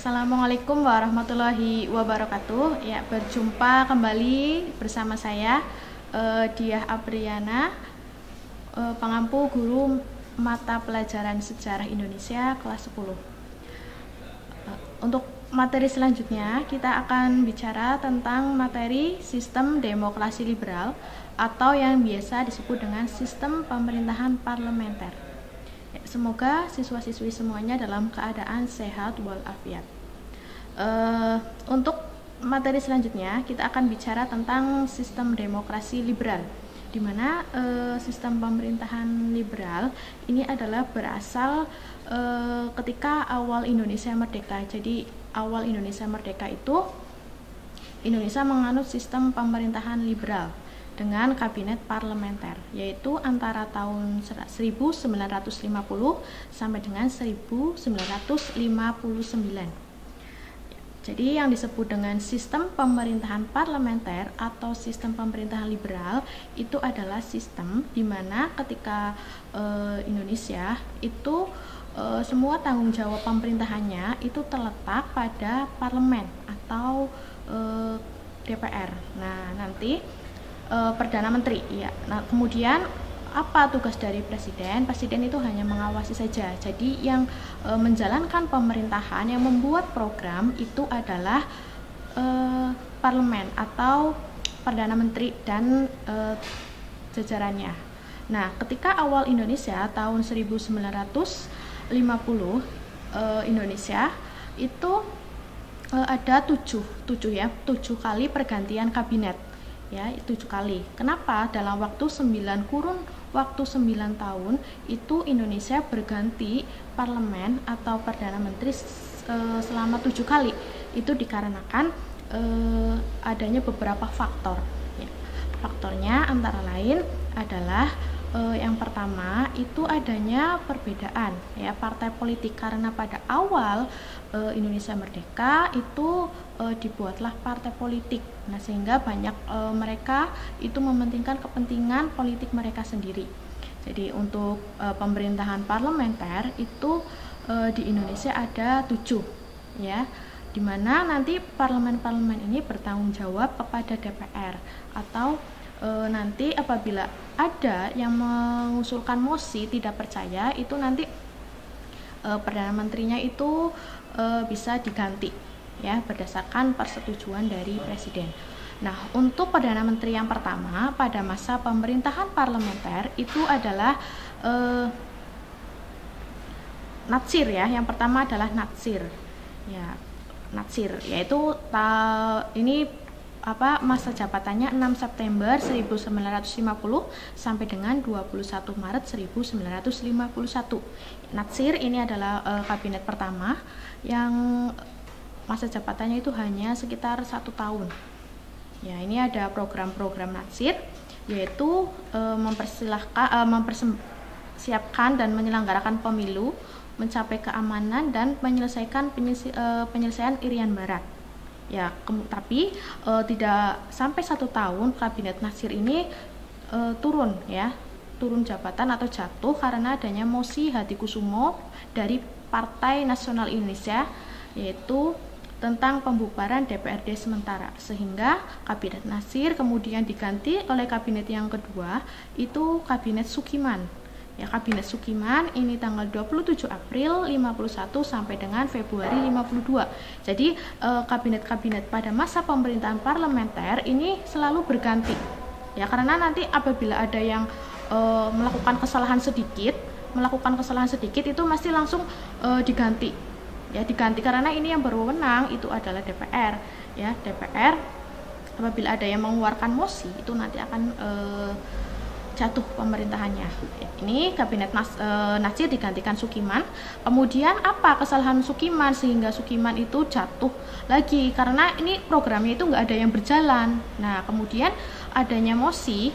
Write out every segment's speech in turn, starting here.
Assalamualaikum warahmatullahi wabarakatuh. Ya, berjumpa kembali bersama saya Diah Apriana, pengampu guru mata pelajaran Sejarah Indonesia kelas 10. Untuk materi selanjutnya kita akan bicara tentang materi sistem demokrasi liberal atau yang biasa disebut dengan sistem pemerintahan parlementer. Semoga siswa-siswi semuanya dalam keadaan sehat walafiat. Untuk materi selanjutnya kita akan bicara tentang sistem demokrasi liberal, di mana sistem pemerintahan liberal ini adalah berasal ketika awal Indonesia merdeka. Jadi awal Indonesia merdeka itu Indonesia menganut sistem pemerintahan liberal dengan kabinet parlementer, yaitu antara tahun 1950 sampai dengan 1959. Jadi yang disebut dengan sistem pemerintahan parlementer atau sistem pemerintahan liberal itu adalah sistem di mana ketika Indonesia itu semua tanggung jawab pemerintahannya itu terletak pada parlemen atau DPR. Nah, nanti Perdana Menteri, ya. Nah, kemudian apa tugas dari presiden? Presiden itu hanya mengawasi saja. Jadi yang menjalankan pemerintahan, yang membuat program itu adalah parlemen atau Perdana Menteri dan jajarannya. Nah, ketika awal Indonesia tahun 1950 Indonesia itu ada 7 kali pergantian kabinet. Ya, 7 kali. Kenapa? Dalam waktu 9 tahun itu Indonesia berganti parlemen atau perdana menteri selama 7 kali. Itu dikarenakan adanya beberapa faktor. Ya. Faktornya antara lain adalah yang pertama itu adanya perbedaan ya partai politik, karena pada awal Indonesia merdeka itu dibuatlah partai politik. Nah, sehingga banyak mereka itu mementingkan kepentingan politik mereka sendiri. Jadi untuk pemerintahan parlementer itu di Indonesia ada 7 ya, dimana nanti parlemen-parlemen ini bertanggung jawab kepada DPR atau nanti apabila ada yang mengusulkan mosi tidak percaya itu nanti Perdana Menterinya itu bisa diganti ya berdasarkan persetujuan dari presiden. Nah, untuk Perdana Menteri yang pertama pada masa pemerintahan parlementer itu adalah Natsir ya. Yang pertama adalah Natsir. Ya, Natsir yaitu ini masa jabatannya 6 September 1950 sampai dengan 21 Maret 1951. Natsir ini adalah kabinet pertama yang masa jabatannya itu hanya sekitar 1 tahun. Ya, ini ada program-program Natsir, yaitu mempersiapkan dan menyelenggarakan pemilu, mencapai keamanan dan menyelesaikan penyelesaian Irian Barat. Ya, tapi tidak sampai 1 tahun kabinet Natsir ini turun jabatan atau jatuh karena adanya mosi Hadikusumo dari Partai Nasional Indonesia, yaitu tentang pembubaran DPRD sementara, sehingga kabinet Natsir kemudian diganti oleh kabinet yang kedua, itu kabinet Sukiman. Ya, kabinet Sukiman ini tanggal 27 April 51 sampai dengan Februari 52. Jadi kabinet-kabinet pada masa pemerintahan parlementer ini selalu berganti. Ya, karena nanti apabila ada yang melakukan kesalahan sedikit itu mesti langsung diganti. Ya, diganti karena ini yang berwenang itu adalah DPR. Ya, DPR apabila ada yang mengeluarkan mosi itu nanti akan jatuh pemerintahannya. Ini kabinet Natsir digantikan Sukiman. Kemudian apa kesalahan Sukiman sehingga Sukiman itu jatuh lagi? Karena ini programnya itu nggak ada yang berjalan. Nah, kemudian adanya mosi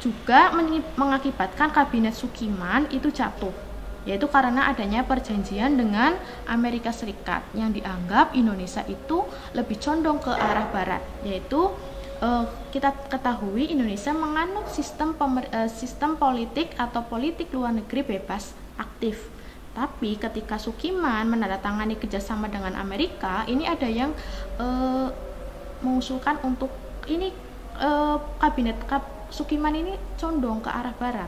juga mengakibatkan kabinet Sukiman itu jatuh, yaitu karena adanya perjanjian dengan Amerika Serikat yang dianggap Indonesia itu lebih condong ke arah barat, yaitu kita ketahui Indonesia menganut sistem politik atau politik luar negeri bebas aktif. Tapi ketika Sukiman menandatangani kerjasama dengan Amerika, ini ada yang mengusulkan untuk ini kabinet Sukiman ini condong ke arah barat,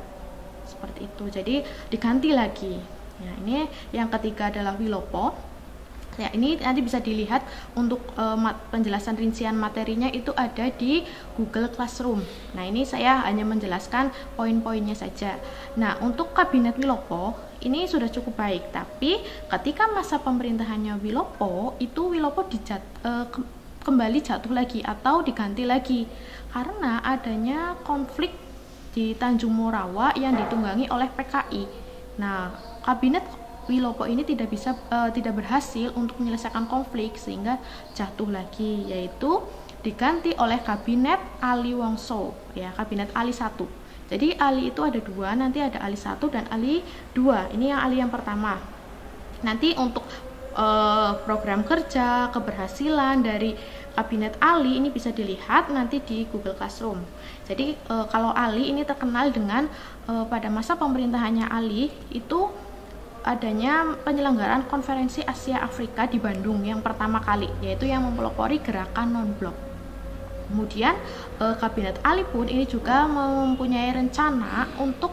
seperti itu. Jadi diganti lagi. Ya, ini yang ketiga adalah Wilopo. Ya, ini nanti bisa dilihat untuk penjelasan rincian materinya itu ada di Google Classroom. Nah, ini saya hanya menjelaskan poin-poinnya saja. Nah, untuk kabinet Wilopo ini sudah cukup baik, tapi ketika masa pemerintahannya Wilopo, itu Wilopo kembali jatuh lagi atau diganti lagi karena adanya konflik di Tanjung Morawa yang ditunggangi oleh PKI. Nah, kabinet Wilopo ini tidak berhasil untuk menyelesaikan konflik sehingga jatuh lagi, yaitu diganti oleh kabinet Ali Wongso, ya, kabinet Ali 1. Jadi Ali itu ada dua, nanti ada Ali 1 dan Ali 2. Ini yang Ali yang pertama. Nanti untuk program kerja, keberhasilan dari kabinet Ali ini bisa dilihat nanti di Google Classroom. Jadi kalau Ali ini terkenal dengan pada masa pemerintahannya Ali itu adanya penyelenggaraan konferensi Asia Afrika di Bandung yang pertama kali, yaitu yang mempelopori gerakan non-blok. Kemudian kabinet Ali pun ini juga mempunyai rencana untuk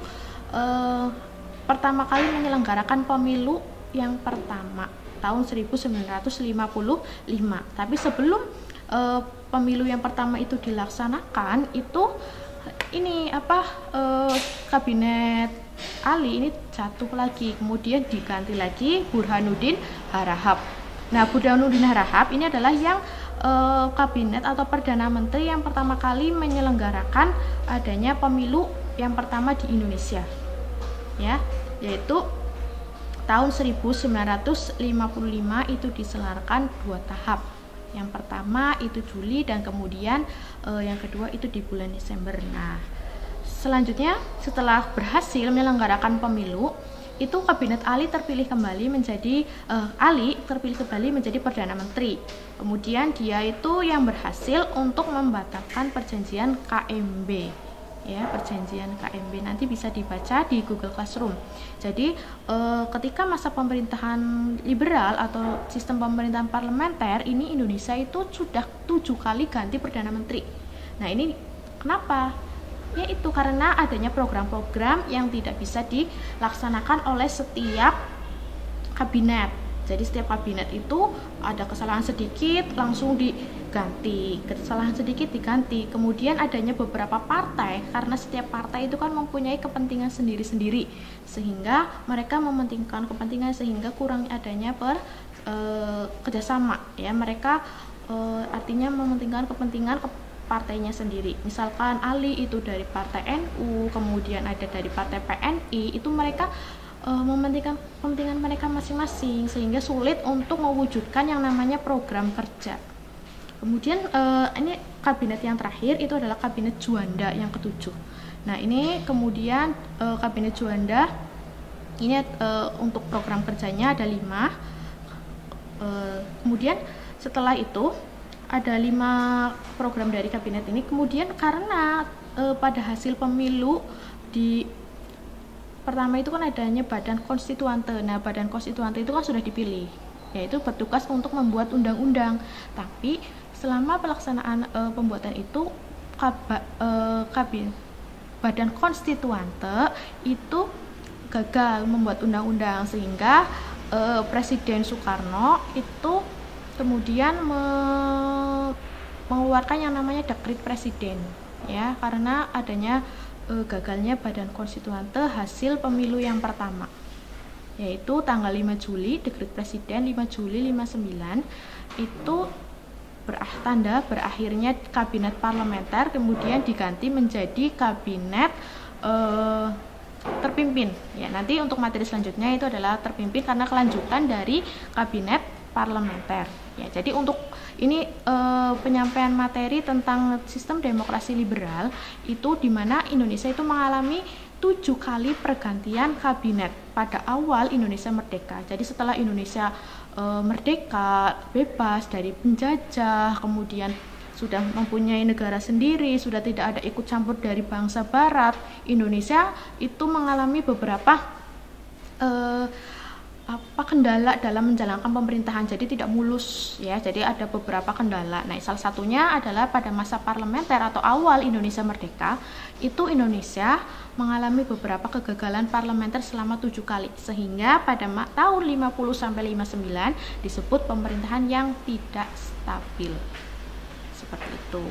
pertama kali menyelenggarakan pemilu yang pertama tahun 1955. Tapi sebelum pemilu yang pertama itu dilaksanakan, itu ini kabinet Ali ini jatuh lagi, kemudian diganti lagi Burhanuddin Harahap. Nah, Burhanuddin Harahap ini adalah yang kabinet atau perdana menteri yang pertama kali menyelenggarakan adanya pemilu yang pertama di Indonesia, ya, yaitu tahun 1955 itu diselenggarakan 2 tahap. Yang pertama itu Juli dan kemudian yang kedua itu di bulan Desember. Nah, selanjutnya setelah berhasil menyelenggarakan pemilu, itu kabinet Ali terpilih kembali menjadi perdana menteri. Kemudian dia itu yang berhasil untuk membatalkan perjanjian KMB. Ya, perjanjian KMB nanti bisa dibaca di Google Classroom. Jadi ketika masa pemerintahan liberal atau sistem pemerintahan parlementer ini, Indonesia itu sudah 7 kali ganti perdana menteri. Nah, ini kenapa? Yaitu karena adanya program-program yang tidak bisa dilaksanakan oleh setiap kabinet. Jadi setiap kabinet itu ada kesalahan sedikit langsung diganti, kesalahan sedikit diganti. Kemudian adanya beberapa partai, karena setiap partai itu kan mempunyai kepentingan sendiri-sendiri, sehingga mereka mementingkan kepentingan sehingga kurang adanya kerjasama. Ya, mereka artinya mementingkan kepentingan partainya sendiri. Misalkan Ali itu dari partai NU, kemudian ada dari partai PNI, itu mereka mementingkan kepentingan mereka masing-masing sehingga sulit untuk mewujudkan yang namanya program kerja. Kemudian ini kabinet yang terakhir itu adalah kabinet Juanda yang ke-7. Nah, ini kemudian kabinet Juanda ini untuk program kerjanya ada 5. Kemudian setelah itu ada 5 program dari kabinet ini. Kemudian karena pada hasil pemilu di pertama itu kan adanya badan konstituante. Nah, badan konstituante itu kan sudah dipilih, yaitu bertugas untuk membuat undang-undang. Tapi selama pelaksanaan pembuatan itu badan konstituante itu gagal membuat undang-undang, sehingga Presiden Soekarno itu kemudian mengeluarkan yang namanya dekret presiden, ya, karena adanya gagalnya badan konstituante hasil pemilu yang pertama, yaitu tanggal 5 Juli dekret presiden 5 Juli 59 itu tanda berakhirnya kabinet parlementer, kemudian diganti menjadi kabinet terpimpin. Ya, nanti untuk materi selanjutnya itu adalah terpimpin karena kelanjutan dari kabinet parlementer. Ya, jadi untuk ini penyampaian materi tentang sistem demokrasi liberal itu di mana Indonesia itu mengalami 7 kali pergantian kabinet pada awal Indonesia merdeka. Jadi setelah Indonesia merdeka, bebas dari penjajah, kemudian sudah mempunyai negara sendiri, sudah tidak ada ikut campur dari bangsa barat, Indonesia itu mengalami beberapa kendala dalam menjalankan pemerintahan, jadi tidak mulus ya, jadi ada beberapa kendala. Nah, salah satunya adalah pada masa parlementer atau awal Indonesia merdeka, itu Indonesia mengalami beberapa kegagalan parlementer selama 7 kali, sehingga pada tahun 50 sampai 59 disebut pemerintahan yang tidak stabil. Seperti itu.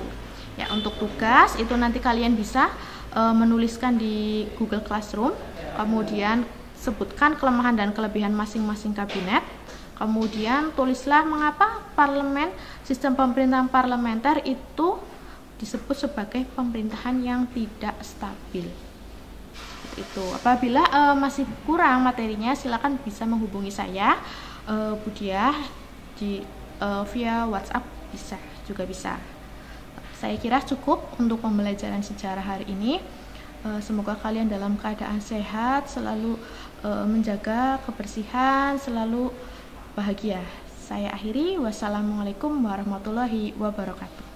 Ya, untuk tugas itu nanti kalian bisa menuliskan di Google Classroom, kemudian sebutkan kelemahan dan kelebihan masing-masing kabinet. Kemudian tulislah mengapa sistem pemerintahan parlementer itu disebut sebagai pemerintahan yang tidak stabil. Itu. Apabila masih kurang materinya, silakan bisa menghubungi saya, Budiah, di via WhatsApp juga bisa. Saya kira cukup untuk pembelajaran sejarah hari ini. Semoga kalian dalam keadaan sehat, selalu menjaga kebersihan, selalu bahagia. Saya akhiri, wassalamualaikum warahmatullahi wabarakatuh.